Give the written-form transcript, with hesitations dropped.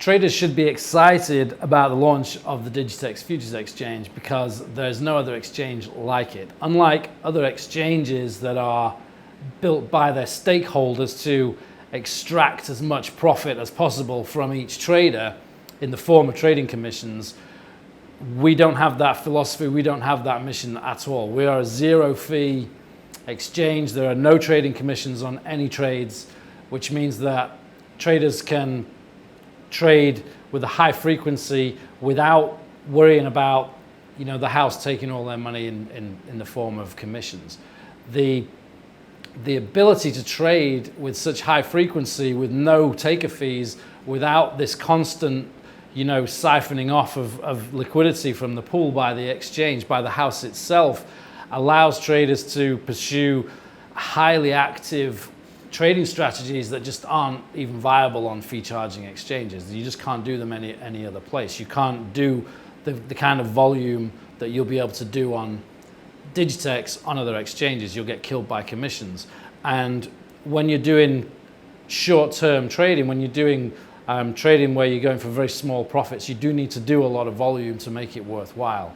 Traders should be excited about the launch of the Digitex Futures exchange because there's no other exchange like it. Unlike other exchanges that are built by their stakeholders to extract as much profit as possible from each trader in the form of trading commissions, we don't have that philosophy, we don't have that mission at all. We are a zero fee exchange. There are no trading commissions on any trades, which means that traders can trade with a high frequency without worrying about, the house taking all their money in the form of commissions. The ability to trade with such high frequency with no taker fees, without this constant siphoning off of liquidity from the pool by the exchange, by the house itself, allows traders to pursue highly active trading strategies that just aren't even viable on fee charging exchanges. You just can't do them any other place. You can't do the kind of volume that you'll be able to do on Digitex on other exchanges. You'll get killed by commissions. And when you're doing short-term trading, when you're doing trading where you're going for very small profits, you do need to do a lot of volume to make it worthwhile.